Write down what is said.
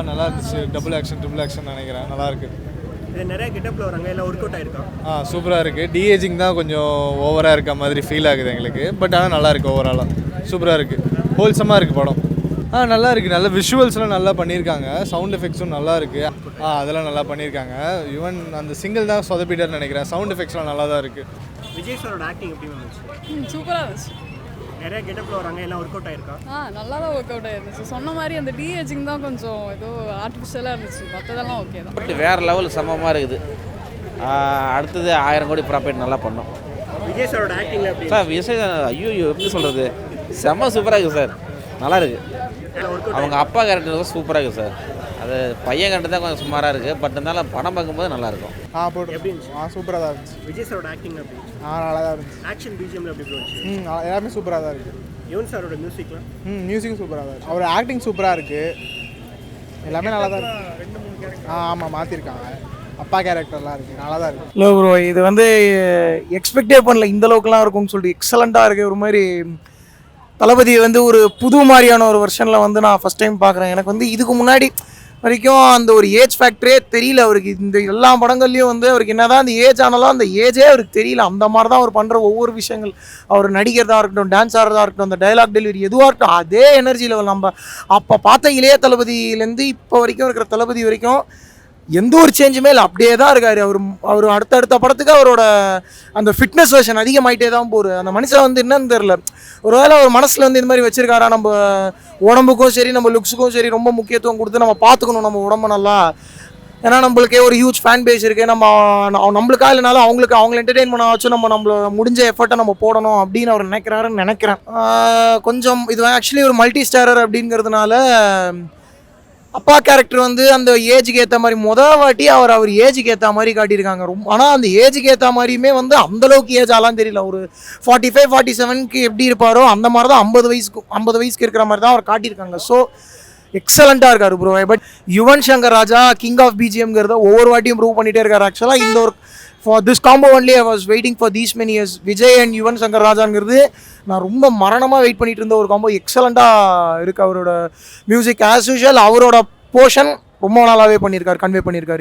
நல்லா இருந்துச்சு. Double action triple action நினைக்கிறேன். நல்லா இருக்கு. இது நிறைய கெட்டப்பில் வராங்க, எல்லாம் ஒர்க் அவுட் ஆயிருக்கா? சூப்பராக இருக்குது. டிஏஜிங் தான் கொஞ்சம் ஓவராக இருக்க மாதிரி ஃபீல் ஆகுது எங்களுக்கு. பட் ஆனால் நல்லா இருக்குது. ஓவராலாக சூப்பராக இருக்குது. ஹோல்சமாக இருக்குது படம். நல்லா இருக்குது. நல்ல விஷுவல்ஸ்லாம் நல்லா பண்ணியிருக்காங்க. சவுண்ட் எஃபெக்ட்ஸும் நல்லா இருக்குது. அதெல்லாம் நல்லா பண்ணியிருக்காங்க. ஈவன் அந்த சிங்கிள் தான் சொதப்பிட்டர்னு நினைக்கிறேன். சவுண்ட் எஃபெக்ட்ஸ்லாம் நல்லா தான் இருக்குது. விஜய் சாரோட ஆக்டிங் எப்படி வந்துச்சு? சூப்பராக இருந்துச்சு. நிறைய கெட்டப்பில் வராங்க, எல்லாம் ஒர்க் அவுட் ஆயிருக்கா? நல்லா தான் ஒர்க் அவுட் ஆயிருந்துச்சு. சொன்ன மாதிரி அந்த டிஏஜிங் தான் கொஞ்சம் ஏதோ ஆர்டிஃபிஷியலாக இருந்துச்சு. மற்றதெல்லாம் ஓகே தான். பட் வேறு லெவல் சமமாக இருக்குது. அடுத்தது 1000 கோடி ப்ராஃபிட் நல்லா பண்ணோம். விஜய் சாரோட ஆக்டிங்கில் எப்படி சார் விஜய் ஐயோ எப்படி சொல்கிறது, செம்ம சூப்பராக இருக்குது சார். நல்லா இருக்குது. அவங்க அப்பா கேரக்டர் சூப்பராக இருக்குது சார். அது பையன் கேரக்டர் தான் கொஞ்சம் சுமாராக இருக்குது. பட் இருந்தாலும் படம் பார்க்கும்போது நல்லாயிருக்கும். போட்டு எப்படி இருந்துச்சு? சூப்பராக தான் இருந்துச்சு. விஜய் சாரோட ஆக்டிங் எப்படி இருந்துச்சு? நல்லா தான் இருந்துச்சு. ஆக்ஷன் பிஜிஎம்ல எப்படி இருந்துச்சு? எல்லாமே சூப்பராக தான் இருக்குது. யுவன் சாரோட மியூசிக்லாம்? மியூசிக்கும் சூப்பராக தான் இருக்குது. அவர் ஆக்டிங் சூப்பராக இருக்குது. எல்லாமே நல்லா தான் இருக்குது. 2-3 கேரக்டர் ஆமாம் மாற்றிருக்காங்க. அப்பா கேரக்டர்லாம் இருக்குது. நல்லா தான் இருக்குது. இல்லை ப்ரோ, இது வந்து எக்ஸ்பெக்டே பண்ணல இந்த அளவுக்குலாம் இருக்கும்னு சொல்லிட்டு. எக்ஸலண்ட்டாக இருக்குது. ஒரு மாதிரி தளபதி வந்து ஒரு புது மாதிரியான ஒரு வெர்ஷனில் வந்து நான் ஃபஸ்ட் டைம் பார்க்குறேன். எனக்கு வந்து இதுக்கு முன்னாடி வரைக்கும் அந்த ஒரு ஏஜ் ஃபேக்டரே தெரியல அவருக்கு. இந்த எல்லா படங்கள்லையும் வந்து அவருக்கு என்ன தான் அந்த ஏஜ் ஆனாலும் அந்த ஏஜே அவருக்கு தெரியல. அந்த மாதிரி தான் அவர் பண்ணுற ஒவ்வொரு விஷயங்கள், அவர் நடிக்கிறதா இருக்கட்டும், டான்ஸ் ஆடுறதா இருக்கட்டும், அந்த டைலாக் டெலிவரி எதுவாக இருக்கட்டும், அதே எனர்ஜி லெவல். நம்ம அப்போ பார்த்த இளைய தளபதியிலேருந்து இப்போ வரைக்கும் இருக்கிற தளபதி வரைக்கும் எந்த ஒரு சேஞ்சுமே இல்லை. அப்படியே தான் இருக்கார் அவர் அடுத்தடுத்த படத்துக்கு அவரோட அந்த ஃபிட்னஸ் வெர்ஷன் அதிகமாகிட்டே தான் போகுது. அந்த மனுஷன் வந்து என்னன்னு தெரில, ஒருவேளை அவர் மனசில் வந்து இந்த மாதிரி வச்சுருக்காரா, நம்ம உடம்புக்கும் சரி நம்ம லுக்ஸுக்கும் சரி ரொம்ப முக்கியத்துவம் கொடுத்து நம்ம பார்த்துக்கணும் நம்ம உடம்பு நல்லா. ஏன்னா நம்மளுக்கே ஒரு ஹியூஜ் ஃபேன் பேஸ் இருக்குது. நம்மளுக்கா இல்லைனாலும் அவங்களை என்டர்டெயின் பண்ண வச்சு நம்மள முடிஞ்ச எஃபர்ட்டை நம்ம போடணும் அப்படின்னு அவர் நினைக்கிறாருன்னு நினைக்கிறேன். கொஞ்சம் இது ஆக்சுவலி ஒரு மல்டி ஸ்டாரர் அப்படிங்கிறதுனால அப்பா கேரக்டர் வந்து அந்த ஏஜுக்கு ஏற்ற மாதிரி வாட்டி அவர் ஏஜுக்கு ஏற்ற மாதிரி காட்டியிருக்காங்க. ஆனால் அந்த ஏஜுக்கு ஏற்ற மாதிரியுமே வந்து அந்தளவுக்கு ஏஜ் ஆலாம் தெரியல. ஒரு 45-47க்கு எப்படி இருப்பாரோ அந்த மாதிரி தான் 50 வயசுக்கு இருக்கிற மாதிரி தான் அவர் காட்டியிருக்காங்க. ஸோ எக்ஸலண்ட்டாக இருக்கார் bro. But Yuvan Shankar Raja king of பிஜிஎம்ங்கிறத ஒவ்வொரு வாட்டியும் ப்ரூவ் பண்ணிகிட்டே இருக்காரு. ஆக்சுவலாக இந்த ஒரு for this combo only I was waiting for these many years. Vijay and Yuvan Shankar ராஜாங்கிறது நான் ரொம்ப மரணமாக வெயிட் பண்ணிட்டு இருந்த ஒரு காம்போ. எக்ஸலண்ட்டாக இருக்குது அவரோட மியூசிக். ஆஸ் யூஷுவல் அவரோட போர்ஷன் ரொம்ப நாளாகவே கன்வே பண்ணியிருக்காரு.